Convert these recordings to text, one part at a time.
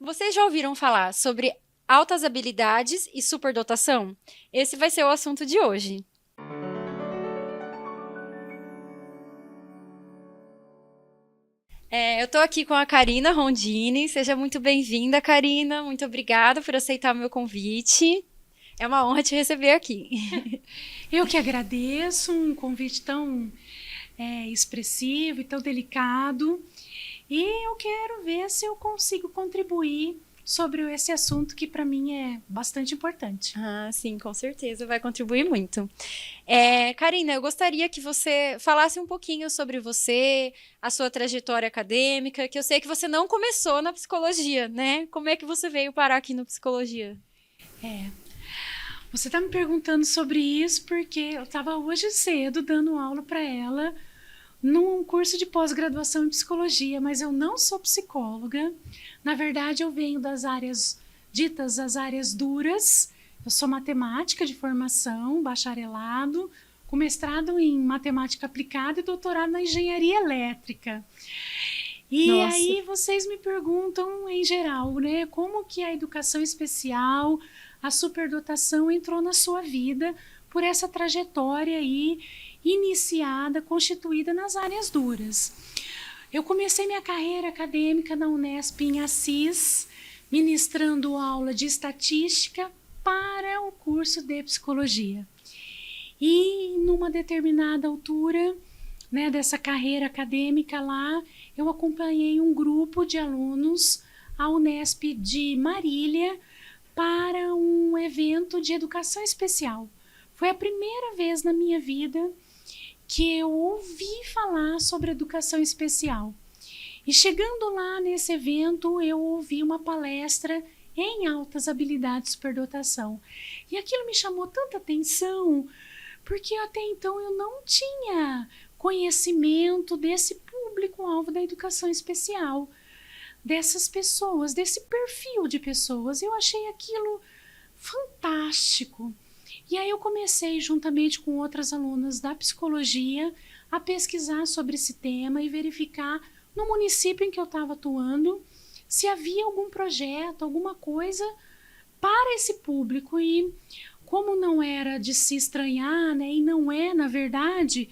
Vocês já ouviram falar sobre altas habilidades e superdotação? Esse vai ser o assunto de hoje. Eu estou aqui com a Karina Rondini. Seja muito bem-vinda, Karina. Muito obrigada por aceitar o meu convite. É uma honra te receber aqui. Eu que agradeço, um convite tão expressivo e tão delicado. E eu quero ver se eu consigo contribuir sobre esse assunto que para mim é bastante importante. Ah, sim, com certeza vai contribuir muito. Karina, eu gostaria que você falasse um pouquinho sobre você, a sua trajetória acadêmica, que eu sei que você não começou na psicologia, né? Como é que você veio parar aqui na psicologia? Você está me perguntando sobre isso porque eu estava hoje cedo dando aula para ela num curso de pós-graduação em psicologia, mas eu não sou psicóloga. Na verdade, eu venho das áreas ditas as áreas duras. Eu sou matemática de formação, bacharelado, com mestrado em matemática aplicada e doutorado na engenharia elétrica. E Nossa. aí vocês me perguntam, em geral, né, como que a educação especial, a superdotação entrou na sua vida por essa trajetória aí iniciada, constituída nas áreas duras. Eu comecei minha carreira acadêmica na Unesp em Assis, ministrando aula de estatística para o curso de psicologia. E numa determinada altura, né, dessa carreira acadêmica lá, eu acompanhei um grupo de alunos à Unesp de Marília para um evento de educação especial. Foi a primeira vez na minha vida que eu ouvi falar sobre educação especial. E chegando lá nesse evento, eu ouvi uma palestra em altas habilidades de superdotação. E aquilo me chamou tanta atenção, porque até então eu não tinha conhecimento desse público-alvo da educação especial, dessas pessoas, desse perfil de pessoas. Eu achei aquilo fantástico. E aí eu comecei, juntamente com outras alunas da psicologia, a pesquisar sobre esse tema e verificar no município em que eu estava atuando se havia algum projeto, alguma coisa para esse público. E como não era de se estranhar, né, e não é, na verdade,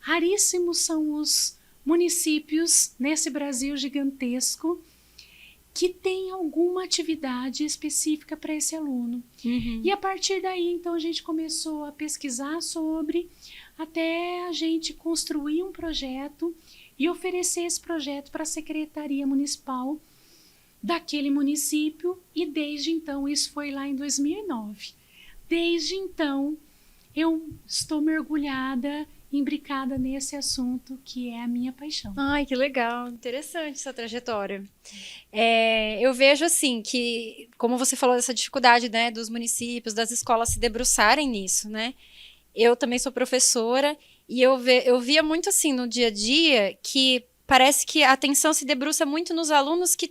raríssimos são os municípios nesse Brasil gigantesco que tem alguma atividade específica para esse aluno. Uhum. E a partir daí, então, a gente começou a pesquisar sobre, até a gente construir um projeto e oferecer esse projeto para a Secretaria Municipal daquele município, e desde então, isso foi lá em 2009. Desde então, eu estou mergulhada, imbricada nesse assunto que é a minha paixão. Ai, que legal, interessante essa trajetória. Eu vejo assim que, como você falou dessa dificuldade, né, dos municípios, das escolas se debruçarem nisso, né? Eu também sou professora e eu via muito assim no dia a dia que parece que a atenção se debruça muito nos alunos que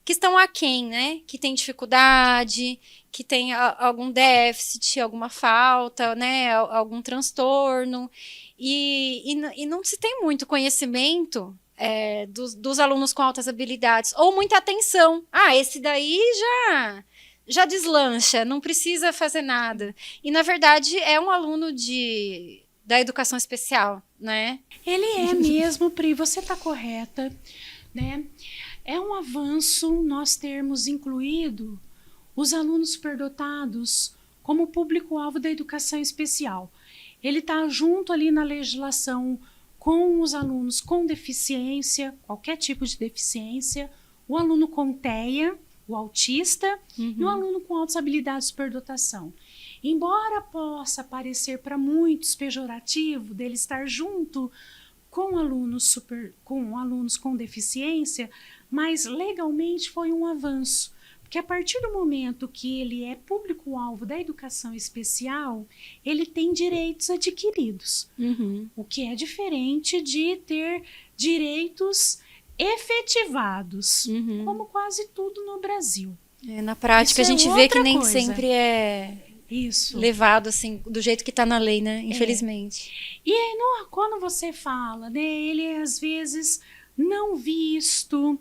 estão aquém, né? Que têm dificuldade, que têm algum déficit, alguma falta, né? Algum transtorno. E não se tem muito conhecimento dos alunos com altas habilidades, ou muita atenção. Ah, esse daí já deslancha, não precisa fazer nada. E, na verdade, é um aluno da educação especial, né? Ele é mesmo, Pri, você está correta, né? É um avanço nós termos incluído os alunos superdotados como público-alvo da educação especial. Ele está junto ali na legislação com os alunos com deficiência, qualquer tipo de deficiência, o aluno com TEA, o autista, e o aluno com altas habilidades de superdotação. Embora possa parecer para muitos pejorativo dele estar junto com alunos com deficiência, mas legalmente foi um avanço, porque a partir do momento que ele é público-alvo da educação especial, ele tem direitos adquiridos, o que é diferente de ter direitos efetivados, como quase tudo no Brasil. Na prática, Isso a gente é vê que outra nem coisa. sempre é Isso. levado assim, do jeito que está na lei, né? Infelizmente. E aí, quando você fala, né, ele é às vezes não visto,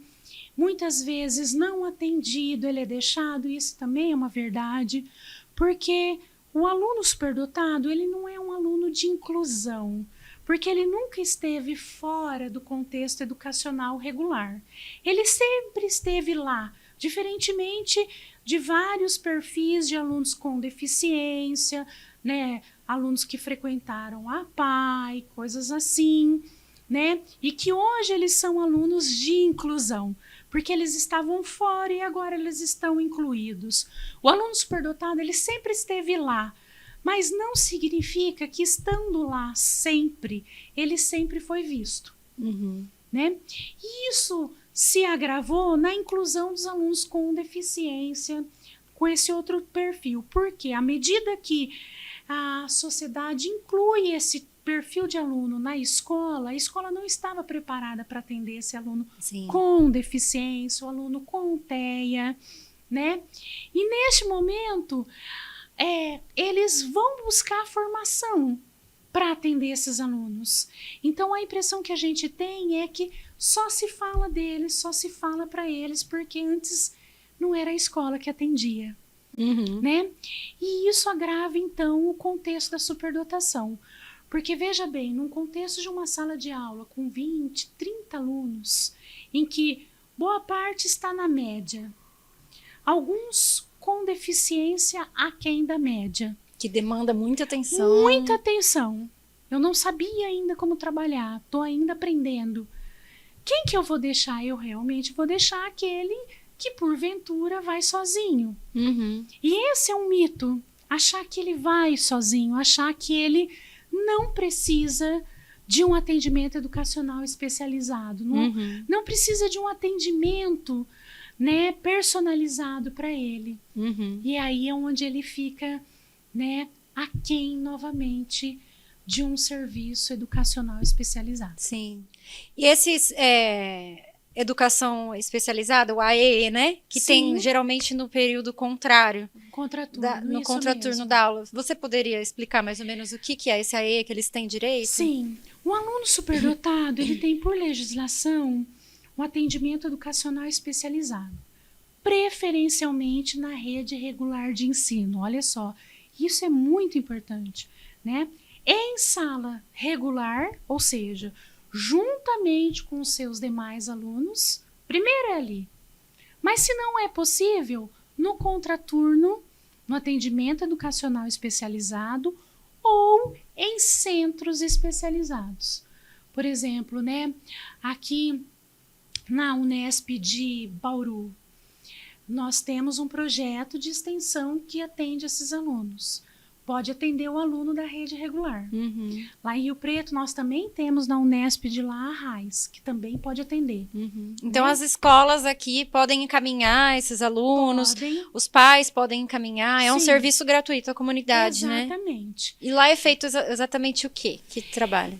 muitas vezes não atendido, ele é deixado, isso também é uma verdade, porque o aluno superdotado, ele não é um aluno de inclusão, porque ele nunca esteve fora do contexto educacional regular. Ele sempre esteve lá, diferentemente de vários perfis de alunos com deficiência, né, alunos que frequentaram a PAI, coisas assim, né, e que hoje eles são alunos de inclusão, porque eles estavam fora e agora eles estão incluídos. O aluno superdotado, ele sempre esteve lá, mas não significa que estando lá sempre, ele sempre foi visto. Né? E isso se agravou na inclusão dos alunos com deficiência, com esse outro perfil. Porque à medida que a sociedade inclui esse perfil de aluno na escola, a escola não estava preparada para atender esse aluno com deficiência, o aluno com TEA, né? E neste momento, eles vão buscar formação para atender esses alunos. Então, a impressão que a gente tem é que só se fala deles, só se fala para eles, porque antes não era a escola que atendia. Né? E isso agrava, então, o contexto da superdotação. Porque, veja bem, num contexto de uma sala de aula com 20, 30 alunos, em que boa parte está na média, alguns com deficiência aquém da média. Que demanda muita atenção. Muita atenção. Eu não sabia ainda como trabalhar, estou ainda aprendendo. Quem que eu vou deixar? Eu realmente vou deixar aquele que, porventura, vai sozinho. E esse é um mito. Achar que ele vai sozinho, achar que ele não precisa de um atendimento educacional especializado. Não precisa de um atendimento, né, personalizado para ele. E aí é onde ele fica, né, aquém novamente de um serviço educacional especializado. Sim. E esses educação especializada, o AEE, né? Que tem geralmente no período contrário. No contraturno da aula. Você poderia explicar mais ou menos o que é esse AEE que eles têm direito? Sim. O aluno superdotado, ele tem por legislação um atendimento educacional especializado, preferencialmente na rede regular de ensino. Olha só, isso é muito importante, né? Em sala regular, ou seja, juntamente com os seus demais alunos, primeiro é ali. Mas se não é possível, no contraturno, no atendimento educacional especializado ou em centros especializados. Por exemplo, né, aqui na Unesp de Bauru, nós temos um projeto de extensão que atende esses alunos. Pode atender o aluno da rede regular. Lá em Rio Preto, nós também temos na Unesp de lá a RAIS, que também pode atender. Então, as escolas aqui podem encaminhar esses alunos, os pais podem encaminhar, é um serviço gratuito à comunidade, né? Exatamente. E lá é feito exatamente o quê? Que trabalho?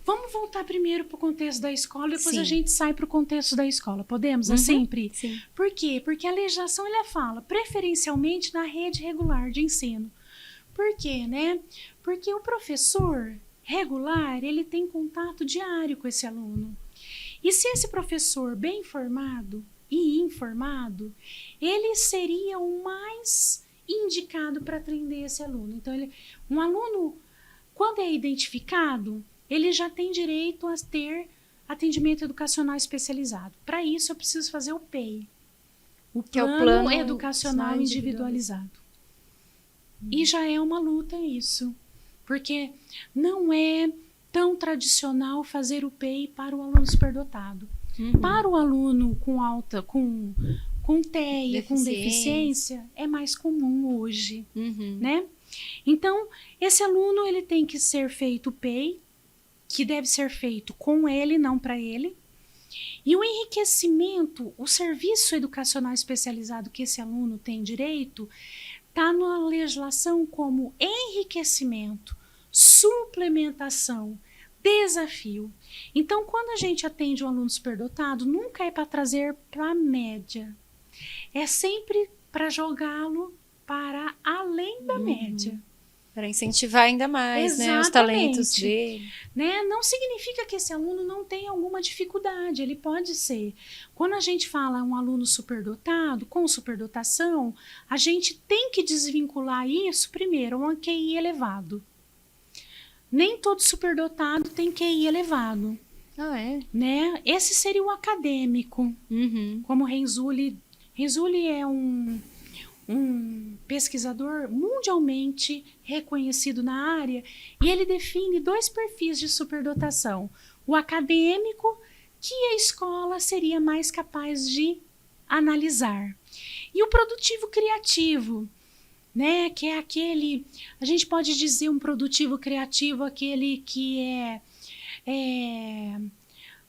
Vamos voltar primeiro para o contexto da escola, depois a gente sai para o contexto da escola. Podemos, assim, Pri? Sim. Por quê? Porque a legislação ela fala preferencialmente na rede regular de ensino. Por quê, né? Porque o professor regular, ele tem contato diário com esse aluno. E se esse professor bem informado e informado, ele seria o mais indicado para atender esse aluno. Então, um aluno, quando é identificado, ele já tem direito a ter atendimento educacional especializado. Para isso, eu preciso fazer o PEI, o Plano Educacional Individualizado. E já é uma luta isso, porque não é tão tradicional fazer o PEI para o aluno superdotado. Para o aluno com TEA, com deficiência, é mais comum hoje, né? Então, esse aluno ele tem que ser feito o PEI, que deve ser feito com ele, não para ele. E o enriquecimento, o serviço educacional especializado que esse aluno tem direito, está na legislação como enriquecimento, suplementação, desafio. Então, quando a gente atende um aluno superdotado, nunca é para trazer para a média. É sempre para jogá-lo para além da média. Para incentivar ainda mais, né, os talentos dele. Né? Não significa que esse aluno não tenha alguma dificuldade, ele pode ser. Quando a gente fala um aluno superdotado, com superdotação, a gente tem que desvincular isso, primeiro, um QI elevado. Nem todo superdotado tem QI elevado. Ah, é? Né? Esse seria o acadêmico, como Renzulli é um pesquisador mundialmente reconhecido na área, e ele define 2 perfis de superdotação. O acadêmico, que a escola seria mais capaz de analisar. E o produtivo criativo, né, que é aquele, a gente pode dizer um produtivo criativo, aquele que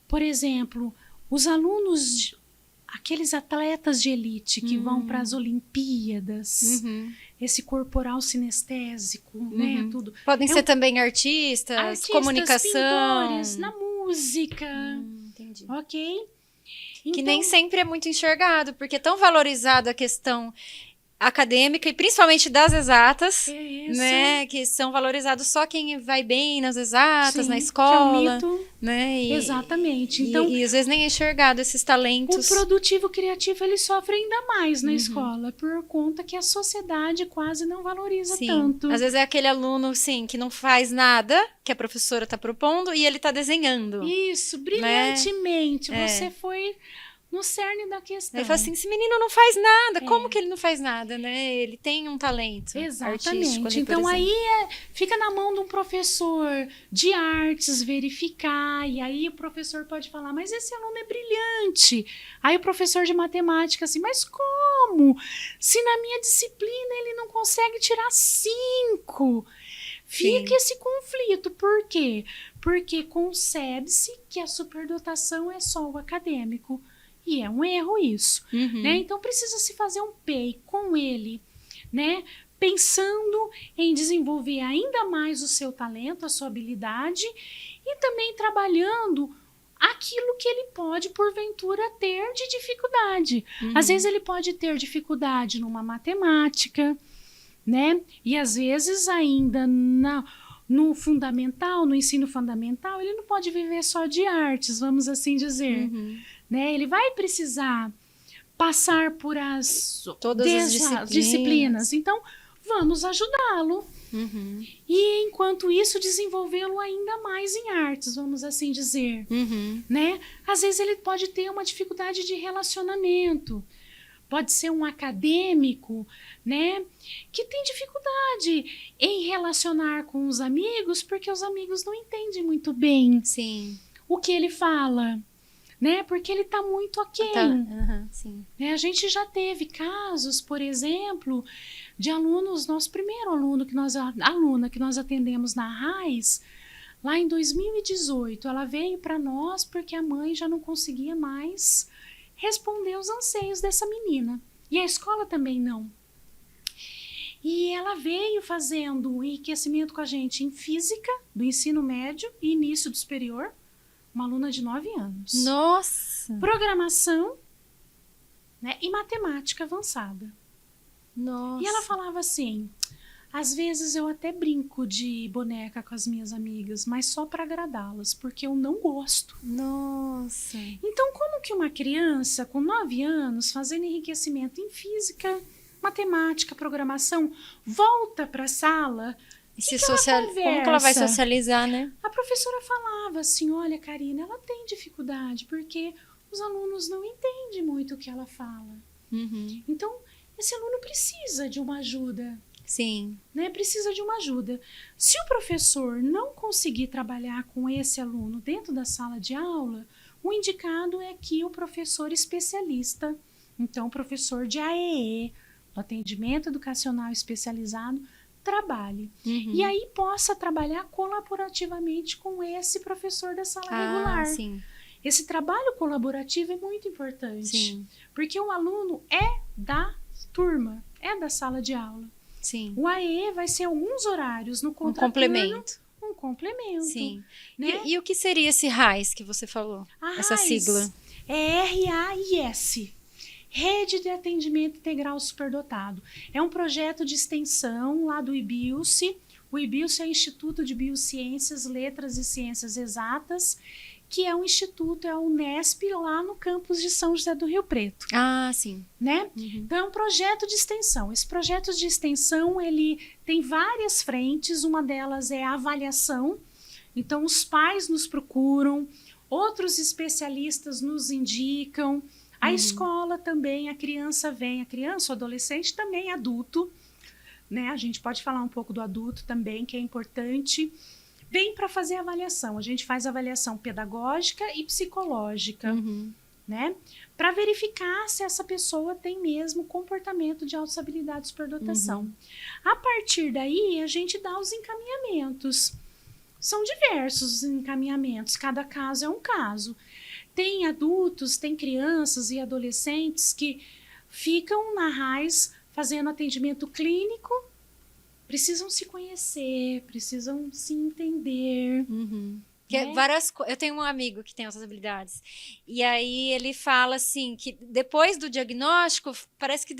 por exemplo, os alunos, aqueles atletas de elite que vão para as Olimpíadas, esse corporal sinestésico, né, tudo. Podem ser também artistas, comunicação. Pintores, na música. Entendi. Ok? Que Então, nem sempre é muito enxergado, porque é tão valorizado a questão acadêmica e principalmente das exatas, né, que são valorizados só quem vai bem nas exatas, na escola, que é um mito. Né? Exatamente. Então, e às vezes nem é enxergado esses talentos. O produtivo criativo ele sofre ainda mais na escola, por conta que a sociedade quase não valoriza tanto. Às vezes é aquele aluno, sim, que não faz nada que a professora está propondo e ele está desenhando. Isso, brilhantemente. Né? Você foi no cerne da questão. Ele fala assim, esse menino não faz nada, como que ele não faz nada, né? Ele tem um talento artístico ali, então aí fica na mão de um professor de artes verificar, e aí o professor pode falar, mas esse aluno é brilhante. Aí o professor de matemática assim, mas como? Se na minha disciplina ele não consegue tirar 5. Fica esse conflito. Por quê? Porque concebe-se que a superdotação é só o acadêmico. E é um erro isso, né? Então precisa se fazer um PEI com ele, né? Pensando em desenvolver ainda mais o seu talento, a sua habilidade, e também trabalhando aquilo que ele pode, porventura, ter de dificuldade. Às vezes ele pode ter dificuldade numa matemática, né? E às vezes ainda no fundamental, no ensino fundamental, ele não pode viver só de artes, vamos assim dizer. Né? Ele vai precisar passar por todas as disciplinas. Então, vamos ajudá-lo. E, enquanto isso, desenvolvê-lo ainda mais em artes, vamos assim dizer. Né? Às vezes, ele pode ter uma dificuldade de relacionamento. Pode ser um acadêmico, né, que tem dificuldade em relacionar com os amigos, porque os amigos não entendem muito bem o que ele fala. Né? Porque ele está muito aquém. Né? A gente já teve casos, por exemplo, de alunos, nosso primeiro aluna que nós atendemos na RAIS, lá em 2018, ela veio para nós porque a mãe já não conseguia mais responder os anseios dessa menina. E a escola também não. E ela veio fazendo um enriquecimento com a gente em física, do ensino médio e início do superior. Uma aluna de 9 anos. Nossa! Programação, né, e matemática avançada. Nossa! E ela falava assim, às vezes eu até brinco de boneca com as minhas amigas, mas só para agradá-las, porque eu não gosto. Nossa! Então, como que uma criança com 9 anos, fazendo enriquecimento em física, matemática, programação, volta para a sala... Como que ela vai socializar, né? A professora falava assim, olha, Karina, ela tem dificuldade, porque os alunos não entendem muito o que ela fala. Então, esse aluno precisa de uma ajuda. Né? Precisa de uma ajuda. Se o professor não conseguir trabalhar com esse aluno dentro da sala de aula, o indicado é que o professor especialista, então o professor de AEE, do atendimento educacional especializado, trabalhe. E aí possa trabalhar colaborativamente com esse professor da sala regular. Esse trabalho colaborativo é muito importante. Porque o aluno é da turma, é da sala de aula. O AE vai ser alguns horários no contraturno. Um complemento. Né? E o que seria esse RAIS que você falou? Essa sigla? É RAIS. Rede de Atendimento Integral Superdotado. É um projeto de extensão lá do IBIUSI. O IBILCE é o Instituto de Biociências, Letras e Ciências Exatas, que é um instituto, é a Unesp, lá no campus de São José do Rio Preto. Ah, sim. Né? Uhum. Então, é um projeto de extensão. Esse projeto de extensão, ele tem várias frentes, uma delas é a avaliação. Então, os pais nos procuram, outros especialistas nos indicam, a escola também, a criança vem, a criança, o adolescente também é adulto, né? A gente pode falar um pouco do adulto também, que é importante. Vem para fazer avaliação. A gente faz avaliação pedagógica e psicológica, né? Para verificar se essa pessoa tem mesmo comportamento de autossabilidade e superdotação. A partir daí, a gente dá os encaminhamentos. São diversos os encaminhamentos, cada caso é um caso. Tem adultos, tem crianças e adolescentes que ficam na RAIS fazendo atendimento clínico, precisam se conhecer, precisam se entender. Eu tenho um amigo que tem essas habilidades. E aí ele fala assim, que depois do diagnóstico, parece que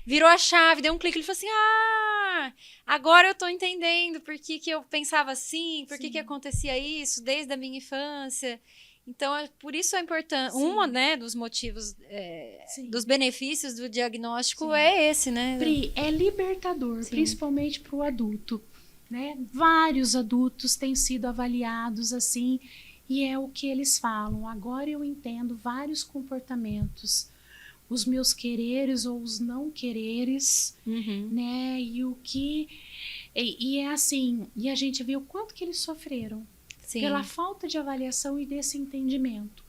virou a chave, deu um clique. Ele falou assim, agora eu tô entendendo por que eu pensava assim, por que acontecia isso desde a minha infância. Então, por isso é importante. Né, dos motivos, dos benefícios do diagnóstico é esse, né? Pri, é libertador, principalmente para o adulto. Né? Vários adultos têm sido avaliados assim, e é o que eles falam. Agora eu entendo vários comportamentos, os meus quereres ou os não quereres, né? E é assim, e a gente vê o quanto que eles sofreram. Pela falta de avaliação e desse entendimento.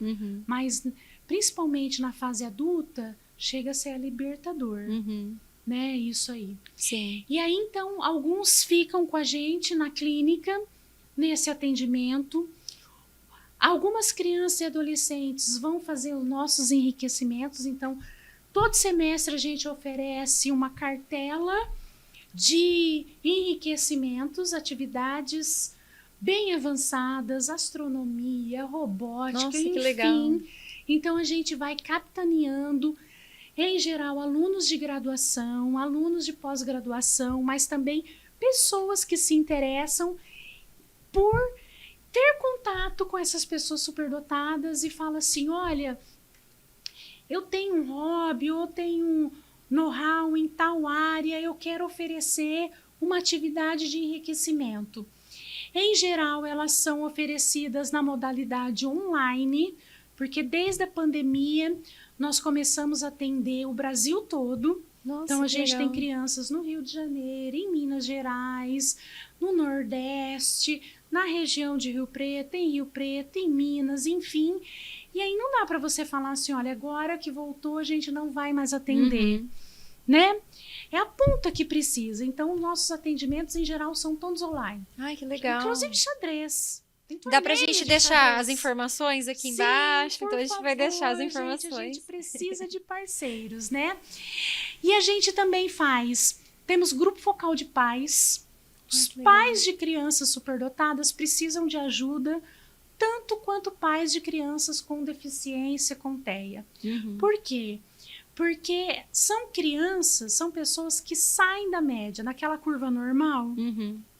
Mas, principalmente na fase adulta, chega a ser libertador. Né? Isso aí. Sim. E aí, então, alguns ficam com a gente na clínica, nesse atendimento. Algumas crianças e adolescentes vão fazer os nossos enriquecimentos. Então, todo semestre a gente oferece uma cartela de enriquecimentos, atividades bem avançadas, astronomia, robótica, Nossa, enfim. Que legal. Então, a gente vai capitaneando, em geral, alunos de graduação, alunos de pós-graduação, mas também pessoas que se interessam por ter contato com essas pessoas superdotadas e fala assim, olha, eu tenho um hobby, eu tenho um know-how em tal área, eu quero oferecer uma atividade de enriquecimento. Em geral, elas são oferecidas na modalidade online, porque desde a pandemia nós começamos a atender o Brasil todo. Nossa, então, a gente legal. tem crianças no Rio de Janeiro, em Minas Gerais, no Nordeste, na região de Rio Preto, em Minas, enfim. E aí não dá para você falar assim, olha, agora que voltou a gente não vai mais atender, né? É a ponta que precisa. Então, nossos atendimentos, em geral, são todos online. Ai, que legal. Inclusive xadrez. Dá pra gente deixar as informações aqui embaixo, então a gente vai deixar as informações. Gente, a gente precisa de parceiros, né? E a gente também temos grupo focal de pais. Os pais de crianças superdotadas precisam de ajuda, tanto quanto pais de crianças com deficiência, com TEA. Por quê? Porque são pessoas que saem da média, naquela curva normal,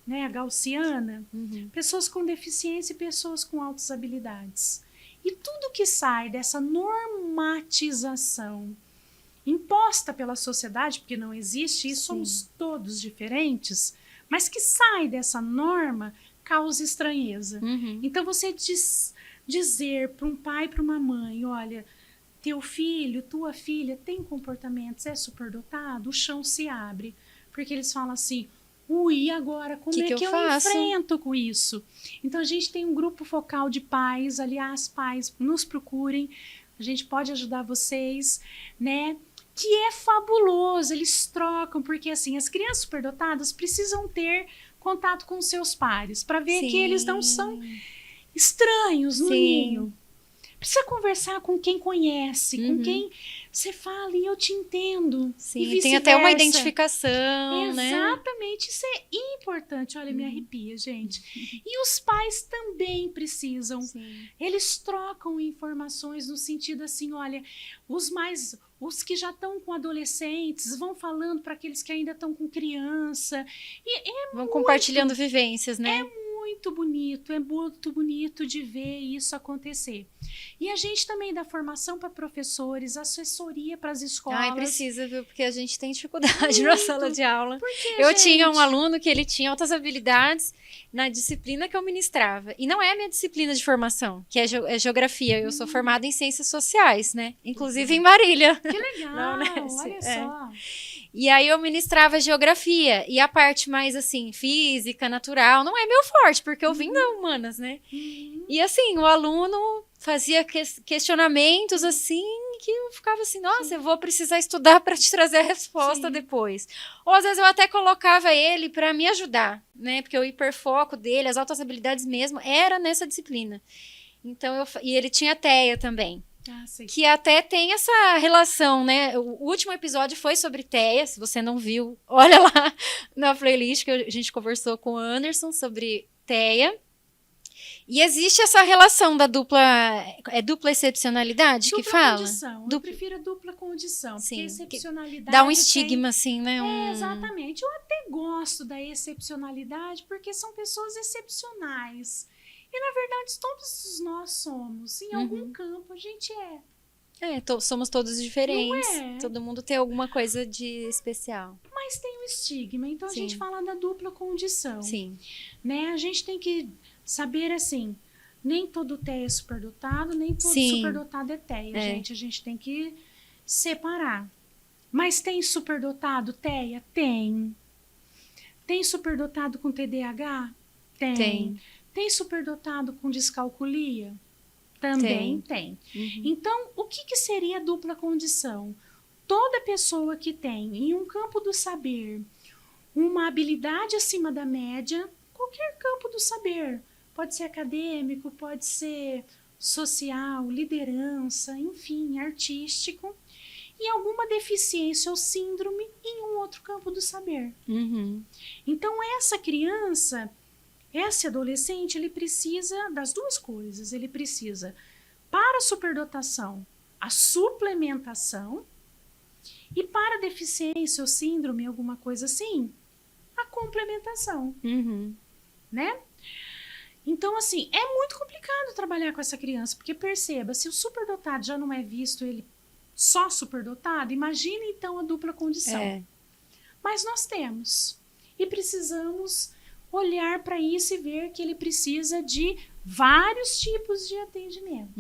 né, a gaussiana, pessoas com deficiência e pessoas com altas habilidades. E tudo que sai dessa normatização imposta pela sociedade, porque não existe, e somos todos diferentes, mas que sai dessa norma, causa estranheza. Então, você dizer para um pai e para uma mãe, olha, teu filho, tua filha tem comportamentos, é superdotado, o chão se abre. Porque eles falam assim, e agora, como é que eu enfrento com isso? Então, a gente tem um grupo focal de pais, aliás, pais, nos procurem, a gente pode ajudar vocês, né? Que é fabuloso, eles trocam, porque assim, as crianças superdotadas precisam ter contato com seus pares, para ver que eles não são estranhos no ninho. precisa conversar com quem conhece, com quem você fala e eu te entendo. Sim, e tem até uma identificação, né? Exatamente, isso é importante. Olha, me arrepia, gente. E os pais também precisam. Sim. Eles trocam informações no sentido assim, olha, os que já estão com adolescentes vão falando para aqueles que ainda estão com criança. Vão compartilhando vivências, né? É muito bonito de ver isso acontecer. E a gente também dá formação para professores, assessoria para as escolas. Ai, precisa, viu? Porque a gente tem dificuldade na sala de aula. Porque, eu tinha um aluno que ele tinha altas habilidades na disciplina que eu ministrava. E não é a minha disciplina de formação, que é geografia. Eu sou formada em ciências sociais, né? Inclusive em Marília. Que legal, olha só. E aí eu ministrava geografia. E a parte mais, assim, física, natural, não é meu forte, porque eu vim da humanas, né? E assim, o aluno fazia questionamentos, assim, que eu ficava assim, nossa, eu vou precisar estudar para te trazer a resposta depois. Ou às vezes eu até colocava ele para me ajudar, né? Porque o hiperfoco dele, as altas habilidades mesmo, era nessa disciplina. Então, e ele tinha TEA também. Que até tem essa relação, né? O último episódio foi sobre TEA. Se você não viu, olha lá na playlist que a gente conversou com o Anderson sobre TEA. E existe essa relação da dupla excepcionalidade dupla que fala? Condição. Eu prefiro a dupla condição, porque Sim, excepcionalidade dá um estigma, assim, né? exatamente. Eu até gosto da excepcionalidade, porque são pessoas excepcionais. E, na verdade, todos nós somos. Em algum campo, a gente é. Somos todos diferentes. Todo mundo tem alguma coisa de especial. Mas tem um estigma. Então, a gente fala da dupla condição. Sim. Né? A gente tem que saber, assim, nem todo TEA é superdotado, nem todo superdotado é TEA, gente. A gente tem que separar. Mas tem superdotado TEA? Tem. Tem superdotado com TDAH? Tem. Tem superdotado com descalculia? Também tem. Então, o que seria a dupla condição? Toda pessoa que tem, em um campo do saber, uma habilidade acima da média, qualquer campo do saber, pode ser acadêmico, pode ser social, liderança, enfim, artístico, e alguma deficiência ou síndrome em um outro campo do saber. Então, essa criança... Esse adolescente, ele precisa das duas coisas. Ele precisa, para a superdotação, a suplementação e para a deficiência ou síndrome, alguma coisa assim, a complementação. Né? Então, assim, é muito complicado trabalhar com essa criança, porque perceba, se o superdotado já não é visto ele só superdotado, imagine então a dupla condição. Mas nós temos. E precisamos... olhar para isso e ver que ele precisa de vários tipos de atendimento.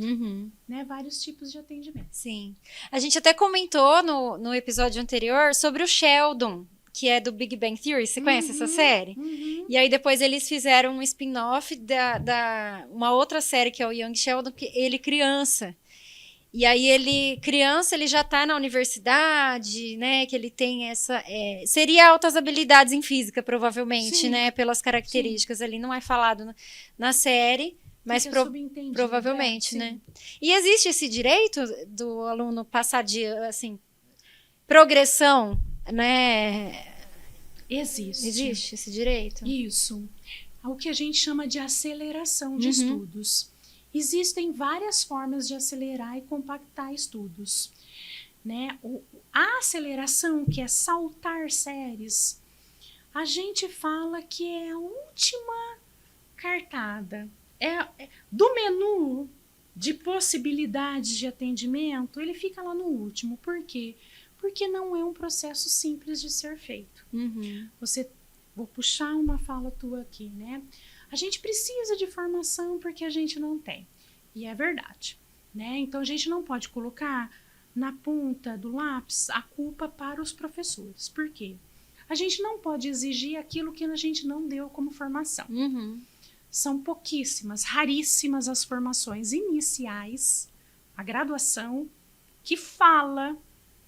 Né? Vários tipos de atendimento. Sim. A gente até comentou no episódio anterior sobre o Sheldon, que é do Big Bang Theory. Você conhece essa série? E aí depois eles fizeram um spin-off da uma outra série que é o Young Sheldon, que ele criança. E aí criança, ele já está na universidade, né, que ele tem seria altas habilidades em física, provavelmente, né, pelas características ali, não é falado na série, mas provavelmente, né. E existe esse direito do aluno passar de, assim, progressão, né? Existe esse direito? Isso. O que a gente chama de aceleração de estudos. Existem várias formas de acelerar e compactar estudos. Né? A aceleração, que é saltar séries, a gente fala que é a última cartada. Do menu de possibilidades de atendimento, ele fica lá no último. Por quê? Porque não é um processo simples de ser feito. Vou puxar uma fala tua aqui, né? A gente precisa de formação porque a gente não tem. E é verdade, né? Então, a gente não pode colocar na ponta do lápis a culpa para os professores. Por quê? A gente não pode exigir aquilo que a gente não deu como formação. São pouquíssimas, raríssimas as formações iniciais, a graduação, que fala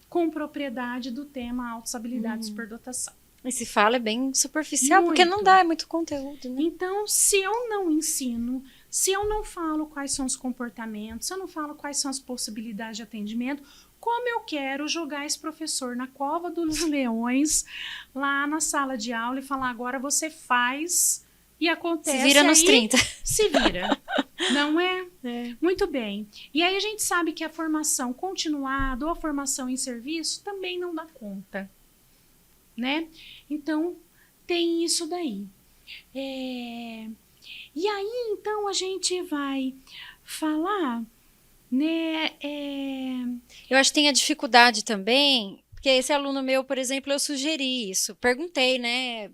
com propriedade do tema altas habilidades e superdotação. E se fala é bem superficial, porque não dá, é muito conteúdo, né? Então, se eu não ensino, Se eu não falo quais são os comportamentos, se eu não falo quais são as possibilidades de atendimento, como eu quero jogar esse professor na cova dos leões, lá na sala de aula, e falar, agora você faz e acontece. Se vira nos aí, 30. Se vira. Não é? Muito bem. E aí a gente sabe que a formação continuada ou a formação em serviço também não dá conta, né? Então, tem isso daí. E aí, então, a gente vai falar, né? Eu acho que tem a dificuldade também, porque esse aluno meu, por exemplo, eu sugeri isso. Perguntei, né,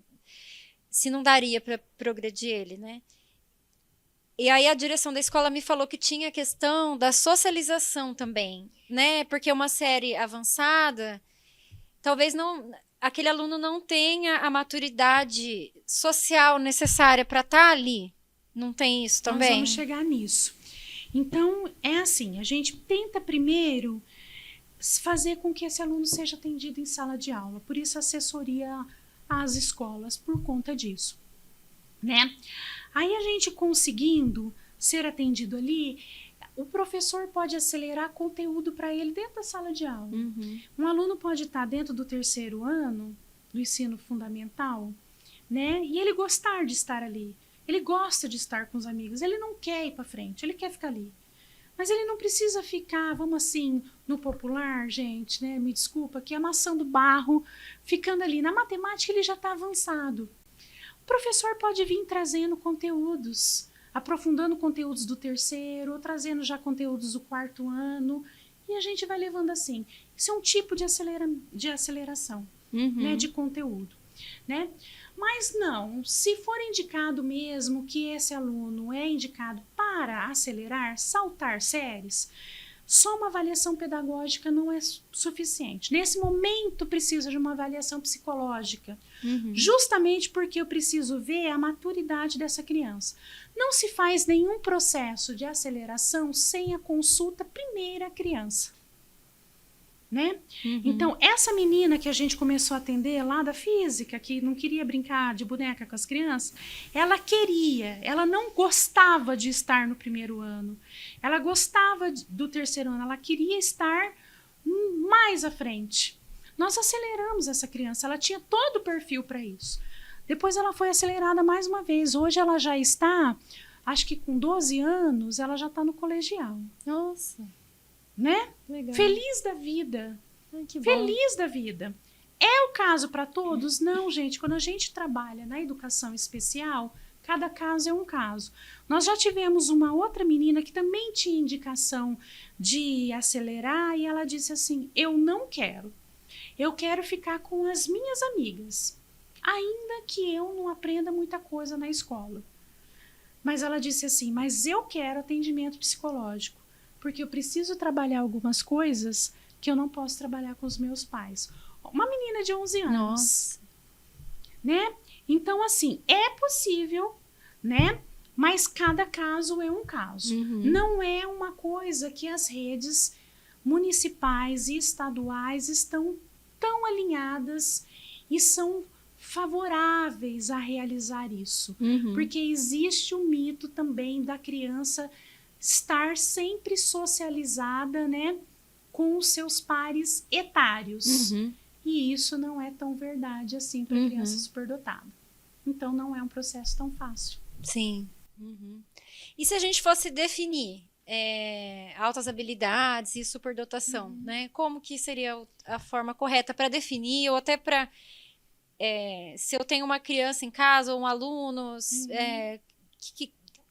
se não daria para progredir ele, né? E aí a direção da escola me falou que tinha a questão da socialização também, né? Porque uma série avançada, talvez não aquele aluno não tenha a maturidade social necessária para estar ali. Não tem isso também? Nós vamos chegar nisso. Então, é assim, a gente tenta primeiro fazer com que esse aluno seja atendido em sala de aula. Por isso, assessoria às escolas, por conta disso, né? Aí, a gente conseguindo ser atendido ali, o professor pode acelerar conteúdo para ele dentro da sala de aula. Um aluno pode estar dentro do 3º ano do ensino fundamental, né? E ele gostar de estar ali. Ele gosta de estar com os amigos. Ele não quer ir para frente, ele quer ficar ali. Mas ele não precisa ficar, vamos assim, no popular, gente, né? Me desculpa, que amassando barro, ficando ali. Na matemática ele já está avançado. O professor pode vir trazendo conteúdos, aprofundando conteúdos do 3º, ou trazendo já conteúdos do 4º ano, e a gente vai levando assim. Isso é um tipo de aceleração, né, de conteúdo, né? Mas não, se for indicado mesmo que esse aluno é indicado para acelerar, saltar séries, só uma avaliação pedagógica não é suficiente. Nesse momento precisa de uma avaliação psicológica, justamente porque eu preciso ver a maturidade dessa criança. Não se faz nenhum processo de aceleração sem a consulta primeira à criança, né? Então, essa menina que a gente começou a atender lá da física, que não queria brincar de boneca com as crianças, ela não gostava de estar no 1º ano, ela gostava do 3º ano, ela queria estar mais à frente. Nós aceleramos essa criança, ela tinha todo o perfil para isso. Depois ela foi acelerada mais uma vez, hoje ela já está, acho que com 12 anos, ela já está no colegial. Nossa! Né? Legal. Feliz da vida. Ai, que bom. Feliz da vida. É o caso para todos? Não, gente. Quando a gente trabalha na educação especial, cada caso é um caso. Nós já tivemos uma outra menina que também tinha indicação de acelerar e ela disse assim, eu não quero. Eu quero ficar com as minhas amigas, ainda que eu não aprenda muita coisa na escola. Mas ela disse assim, mas eu quero atendimento psicológico, porque eu preciso trabalhar algumas coisas que eu não posso trabalhar com os meus pais. Uma menina de 11 anos. Nossa. Né? Então, assim, é possível, né? Mas cada caso é um caso. Não é uma coisa que as redes municipais e estaduais estão tão alinhadas e são favoráveis a realizar isso. Porque existe o mito também da criança estar sempre socializada, né, com os seus pares etários. E isso não é tão verdade assim para criança superdotada. Então, não é um processo tão fácil. Sim. E se a gente fosse definir altas habilidades e superdotação, né? Como que seria a forma correta para definir, ou até para... se eu tenho uma criança em casa, ou um aluno,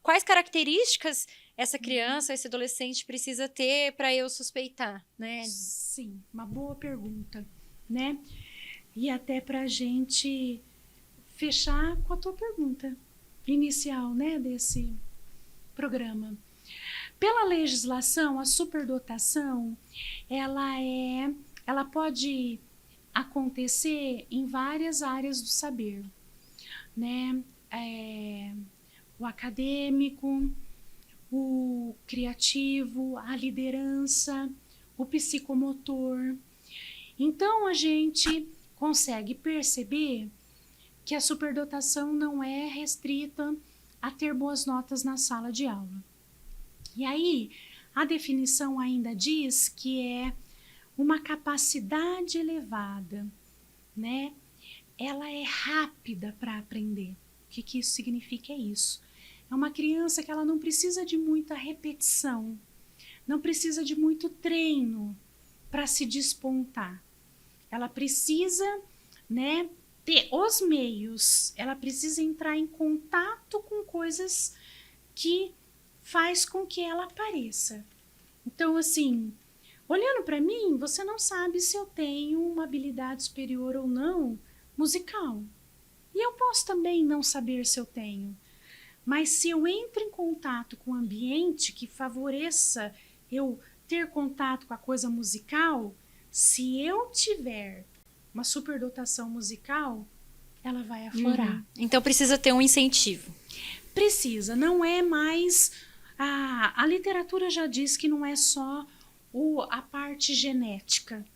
quais características essa criança, esse adolescente precisa ter para eu suspeitar, né? Sim, uma boa pergunta, né? E até para a gente fechar com a tua pergunta inicial, né, desse programa. Pela legislação, a superdotação, ela pode acontecer em várias áreas do saber, né? O acadêmico, o criativo, a liderança, o psicomotor. Então, a gente consegue perceber que a superdotação não é restrita a ter boas notas na sala de aula. E aí, a definição ainda diz que é uma capacidade elevada, né? Ela é rápida para aprender. O que isso significa? É isso. É uma criança que ela não precisa de muita repetição, não precisa de muito treino para se despontar. Ela precisa, né, ter os meios, ela precisa entrar em contato com coisas que faz com que ela apareça. Então, assim, olhando para mim, você não sabe se eu tenho uma habilidade superior ou não musical. E eu posso também não saber se eu tenho. Mas se eu entro em contato com um ambiente que favoreça eu ter contato com a coisa musical, se eu tiver uma superdotação musical, ela vai aflorar. Uhum. Então precisa ter um incentivo. Precisa, não é mais... A literatura já diz que não é só a parte genética.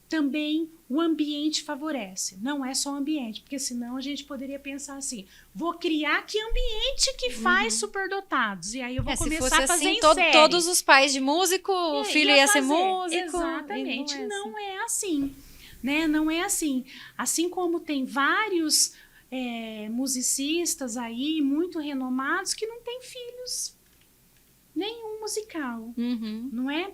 Também o ambiente favorece. Não é só o ambiente, porque senão a gente poderia pensar assim, vou criar que ambiente que faz superdotados. E aí eu vou começar a fazer assim, em série. Todos os pais de músico, o filho ia ser músico. Exatamente, não é assim. Né? Não é assim. Assim como tem vários musicistas aí, muito renomados, que não têm filhos nenhum musical, não é?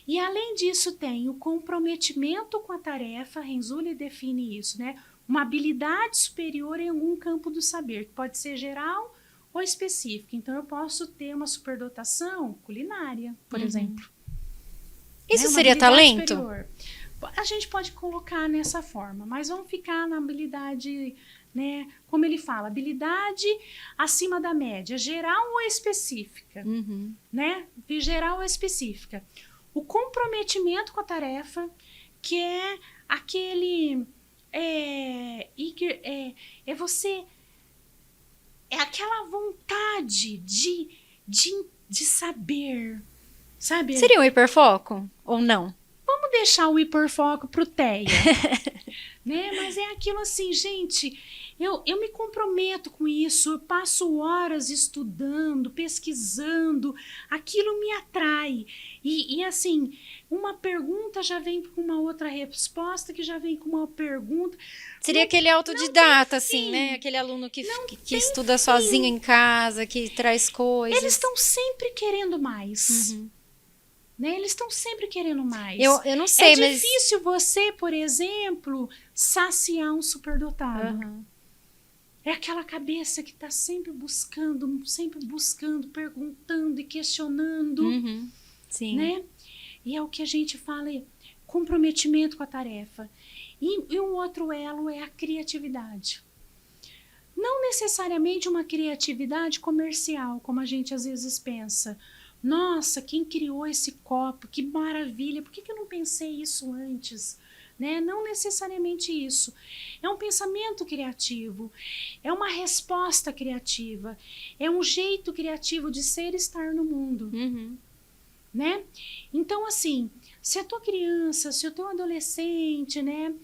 E além disso tem o comprometimento com a tarefa, Renzulli define isso, né? Uma habilidade superior em algum campo do saber, que pode ser geral ou específica. Então eu posso ter uma superdotação culinária, por exemplo. Isso seria talento? Superior. A gente pode colocar nessa forma, mas vamos ficar na habilidade, né? Como ele fala, habilidade acima da média, geral ou específica, né? Geral ou específica. O comprometimento com a tarefa, que é aquele você é aquela vontade de saber, sabe? Seria um hiperfoco ou não? Vamos deixar o hiperfoco pro TEA, né? Mas é aquilo assim, gente, eu me comprometo com isso, eu passo horas estudando, pesquisando, aquilo me atrai. E assim, uma pergunta já vem com uma outra resposta, que já vem com uma pergunta. Seria aquele autodidata, assim, né? Aquele aluno que estuda sozinho em casa, que traz coisas. Eles estão sempre querendo mais. Né? Eles estão sempre querendo mais. Eu não sei, mas... É difícil você, por exemplo, saciar um superdotado. É aquela cabeça que está sempre buscando, perguntando e questionando. Sim. Né? E é o que a gente fala, comprometimento com a tarefa. E um outro elo é a criatividade. Não necessariamente uma criatividade comercial, como a gente às vezes pensa. Nossa, quem criou esse copo? Que maravilha! Por que eu não pensei isso antes? Né? Não necessariamente isso. É um pensamento criativo, é uma resposta criativa, é um jeito criativo de ser e estar no mundo. Né? Então, assim, se a tua criança, se o teu adolescente, né,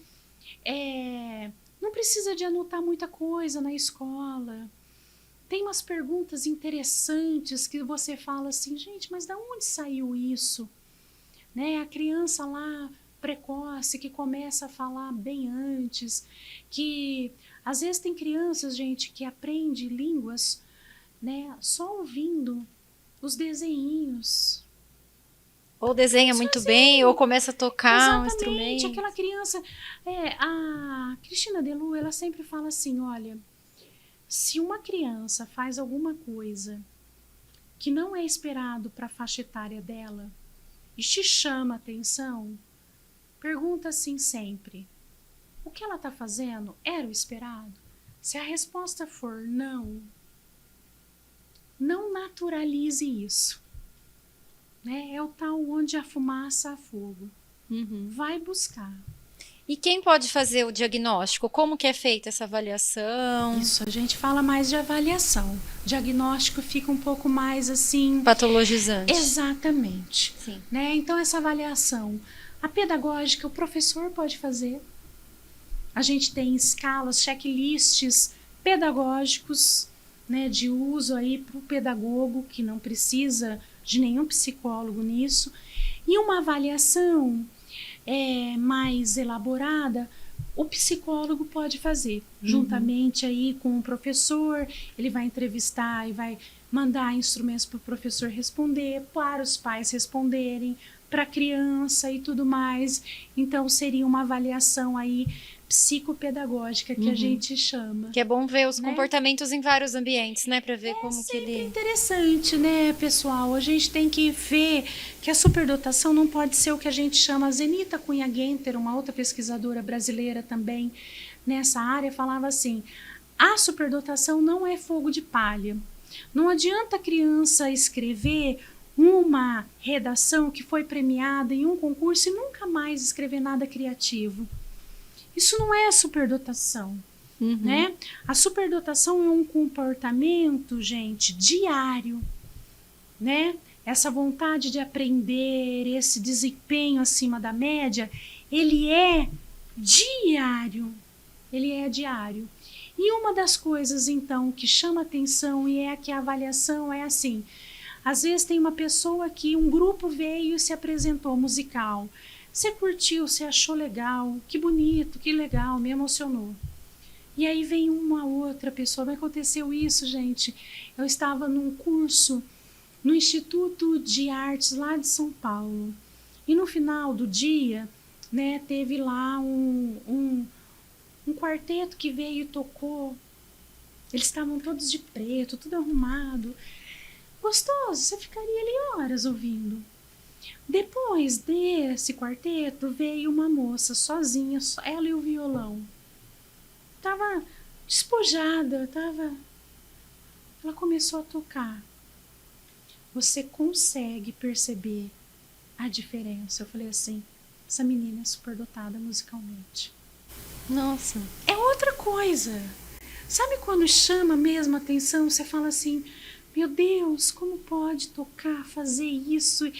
não precisa de anotar muita coisa na escola. Tem umas perguntas interessantes que você fala assim, gente, mas da onde saiu isso? Né? A criança lá, precoce, que começa a falar bem antes, que às vezes tem crianças, gente, que aprende línguas, né, só ouvindo os desenhinhos. Ou desenha muito bem, ou começa a tocar um instrumento. Exatamente, aquela criança... a Cristina Delu, ela sempre fala assim, olha... Se uma criança faz alguma coisa que não é esperado para a faixa etária dela e te chama a atenção, pergunta assim sempre, o que ela está fazendo era o esperado? Se a resposta for não, não naturalize isso. Né? É o tal onde a fumaça há fogo. Vai buscar. E quem pode fazer o diagnóstico? Como que é feita essa avaliação? Isso, a gente fala mais de avaliação. Diagnóstico fica um pouco mais assim... patologizante. Exatamente. Sim. Né? Então, essa avaliação, a pedagógica, o professor pode fazer. A gente tem escalas, checklists pedagógicos, né, de uso aí para o pedagogo, que não precisa de nenhum psicólogo nisso, e uma avaliação mais elaborada, o psicólogo pode fazer, juntamente aí com o professor. Ele vai entrevistar e vai mandar instrumentos para o professor responder, para os pais responderem, para a criança e tudo mais. Então, seria uma avaliação aí psicopedagógica que a gente chama. Que é bom ver os comportamentos em vários ambientes, né? Para ver como que ele... É interessante, né, pessoal? A gente tem que ver que a superdotação não pode ser o que a gente chama... A Zenita Cunha-Guenter, uma outra pesquisadora brasileira também nessa área, falava assim: a superdotação não é fogo de palha. Não adianta a criança escrever uma redação que foi premiada em um concurso e nunca mais escrever nada criativo. Isso não é superdotação, né? A superdotação é um comportamento, gente, diário, né? Essa vontade de aprender, esse desempenho acima da média, ele é diário. Ele é diário. E uma das coisas, então, que chama atenção e é que a avaliação é assim: às vezes tem uma pessoa que um grupo veio e se apresentou musical. Você curtiu, você achou legal, que bonito, que legal, me emocionou. E aí vem uma outra pessoa. Me aconteceu isso, gente. Eu estava num curso no Instituto de Artes lá de São Paulo. E no final do dia, né, teve lá um quarteto que veio e tocou. Eles estavam todos de preto, tudo arrumado. Gostoso, você ficaria ali horas ouvindo. Depois desse quarteto veio uma moça sozinha, só ela e o violão. Tava despojada, ela começou a tocar. Você consegue perceber a diferença? Eu falei assim: essa menina é superdotada musicalmente. Nossa. É outra coisa. Sabe quando chama mesmo a atenção? Você fala assim: meu Deus, como pode tocar, fazer isso?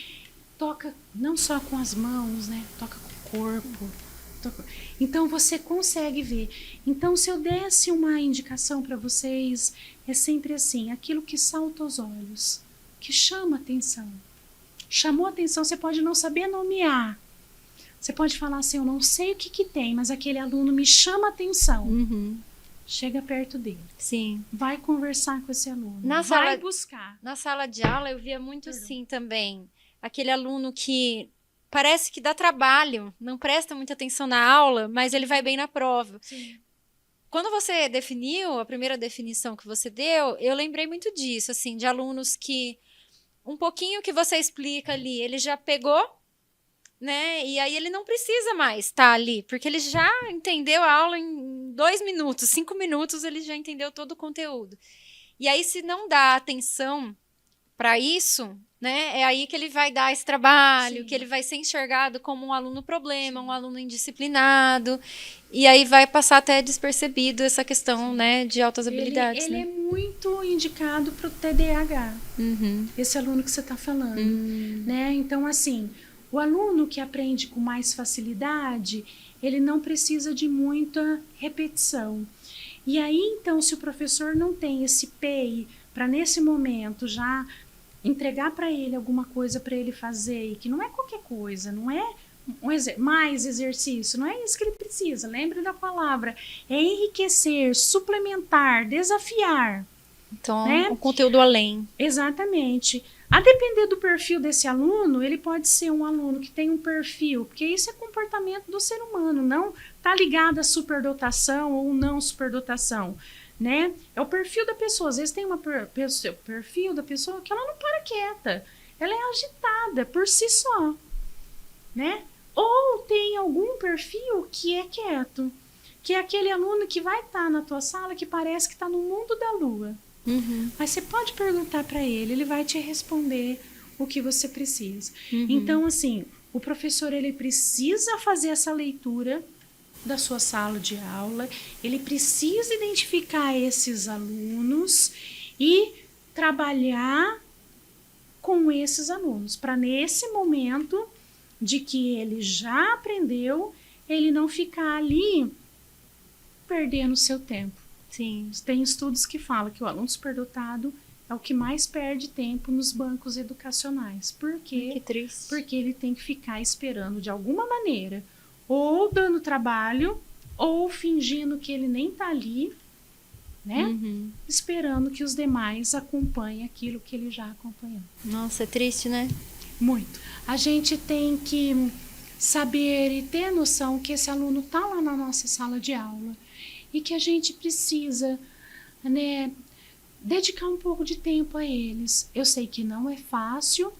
Toca não só com as mãos, né? Toca com o corpo. Então você consegue ver. Então, se eu desse uma indicação para vocês, é sempre assim: aquilo que salta aos olhos, que chama atenção. Chamou atenção, você pode não saber nomear. Você pode falar assim: eu não sei o que tem, mas aquele aluno me chama atenção. Chega perto dele. Sim. Vai conversar com esse aluno. Vai buscar. Na sala de aula eu via muito assim também. Aquele aluno que parece que dá trabalho, não presta muita atenção na aula, mas ele vai bem na prova. Sim. Quando você definiu, a primeira definição que você deu, eu lembrei muito disso, assim, de alunos que um pouquinho que você explica ali, ele já pegou, né? E aí ele não precisa mais estar ali, porque ele já entendeu a aula em 2 minutos, 5 minutos, ele já entendeu todo o conteúdo. E aí, se não dá atenção para isso, né, é aí que ele vai dar esse trabalho, que ele vai ser enxergado como um aluno problema, um aluno indisciplinado, e aí vai passar até despercebido essa questão, né, de altas habilidades. Ele é muito indicado para o TDAH, esse aluno que você está falando, né? Então, assim, o aluno que aprende com mais facilidade, ele não precisa de muita repetição. E aí, então, se o professor não tem esse PEI para, nesse momento, já entregar para ele alguma coisa para ele fazer, e que não é qualquer coisa, não é mais exercício, não é isso que ele precisa, lembre da palavra, é enriquecer, suplementar, desafiar. Então, né? O conteúdo além. Exatamente. A depender do perfil desse aluno, ele pode ser um aluno que tem um perfil, porque isso é comportamento do ser humano, não está ligado à superdotação ou não superdotação, né? É o perfil da pessoa. Às vezes tem perfil da pessoa que ela não para quieta, ela é agitada por si só, né? Ou tem algum perfil que é quieto, que é aquele aluno que vai estar na tua sala que parece que está no mundo da lua. Mas você pode perguntar para ele vai te responder o que você precisa. Então, assim, o professor ele precisa fazer essa leitura da sua sala de aula, ele precisa identificar esses alunos e trabalhar com esses alunos, para nesse momento de que ele já aprendeu, ele não ficar ali perdendo seu tempo. Sim. Tem estudos que falam que o aluno superdotado é o que mais perde tempo nos bancos educacionais. Por quê? Que triste. Porque ele tem que ficar esperando de alguma maneira, ou dando trabalho, ou fingindo que ele nem está ali, né? Uhum. Esperando que os demais acompanhem aquilo que ele já acompanhou. Nossa, é triste, né? Muito. A gente tem que saber e ter noção que esse aluno está lá na nossa sala de aula e que a gente precisa, né, dedicar um pouco de tempo a eles. Eu sei que não é fácil,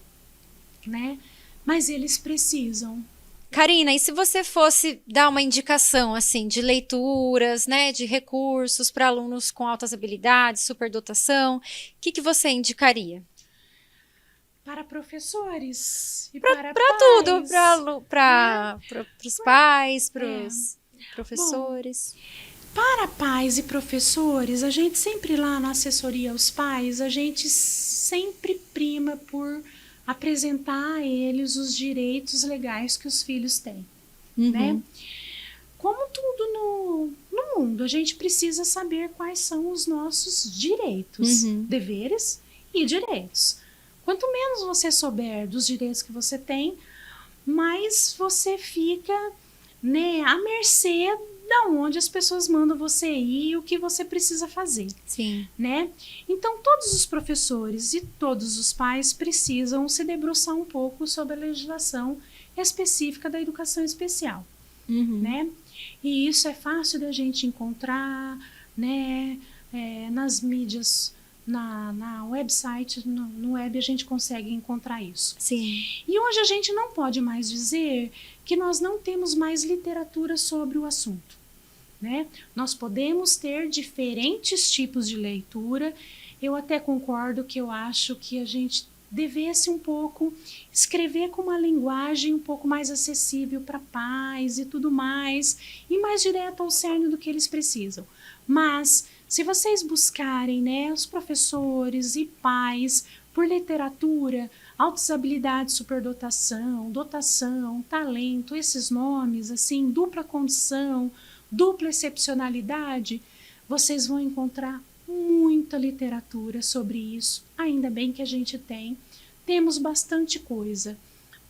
né? Mas eles precisam. Karina, e se você fosse dar uma indicação assim de leituras, né, de recursos para alunos com altas habilidades, superdotação, o que você indicaria? Para professores e Para pais. tudo, para os pais, para os professores. Para pais e professores, a gente sempre lá na assessoria aos pais, a gente sempre prima por apresentar a eles os direitos legais que os filhos têm, né? Como tudo no mundo, a gente precisa saber quais são os nossos direitos, deveres e direitos. Quanto menos você souber dos direitos que você tem, mais você fica, né, à mercê da onde as pessoas mandam você ir e o que você precisa fazer. Sim. Né? Então, todos os professores e todos os pais precisam se debruçar um pouco sobre a legislação específica da educação especial. Né? E isso é fácil da gente encontrar, né, nas mídias, na website, no web a gente consegue encontrar isso. Sim. E hoje a gente não pode mais dizer que nós não temos mais literatura sobre o assunto, né? Nós podemos ter diferentes tipos de leitura. Eu até concordo que eu acho que a gente devesse um pouco escrever com uma linguagem um pouco mais acessível para pais e tudo mais, e mais direto ao cerne do que eles precisam. Mas se vocês buscarem, né, os professores e pais por literatura, altas habilidades, superdotação, dotação, talento, esses nomes, assim, dupla condição, dupla excepcionalidade, vocês vão encontrar muita literatura sobre isso. Ainda bem que a gente temos bastante coisa,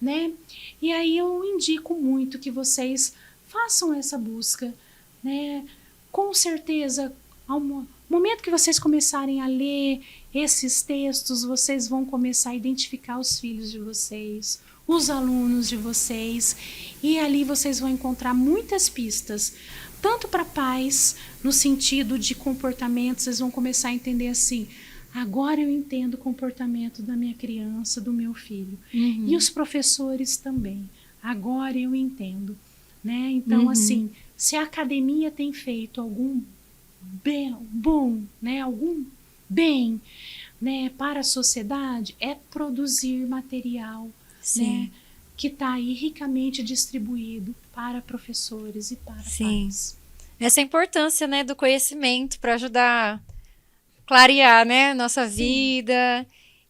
né? E aí eu indico muito que vocês façam essa busca, né? Com certeza, ao momento que vocês começarem a ler esses textos, vocês vão começar a identificar os filhos de vocês, os alunos de vocês, e ali vocês vão encontrar muitas pistas, tanto para pais, no sentido de comportamento, vocês vão começar a entender assim, agora eu entendo o comportamento da minha criança, do meu filho. E os professores também, agora eu entendo, né? Então, assim, se a academia tem feito algum bom, né, algum bem, né, para a sociedade, é produzir material, né, que está aí ricamente distribuído para professores e para pais. Essa importância, né, do conhecimento para ajudar a clarear, né, nossa vida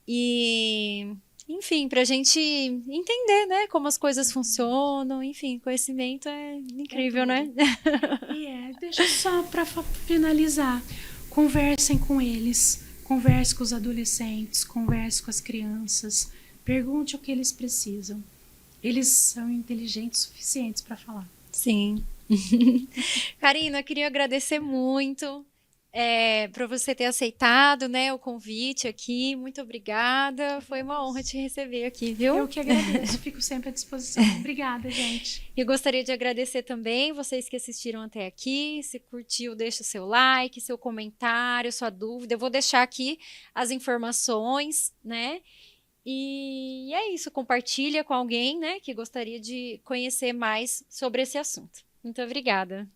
e, enfim, para a gente entender, né, como as coisas funcionam. Enfim, conhecimento é incrível, né? Deixa só para finalizar, conversem com eles, converse com os adolescentes, converse com as crianças, pergunte o que eles precisam. Eles são inteligentes o suficientes para falar. Sim. Karina, eu queria agradecer muito por você ter aceitado, né, o convite aqui. Muito obrigada. Foi uma honra te receber aqui, viu? Eu que agradeço. Fico sempre à disposição. Obrigada, gente. Eu gostaria de agradecer também vocês que assistiram até aqui. Se curtiu, deixa o seu like, seu comentário, sua dúvida. Eu vou deixar aqui as informações, né? E é isso. Compartilha com alguém, né, que gostaria de conhecer mais sobre esse assunto. Muito obrigada.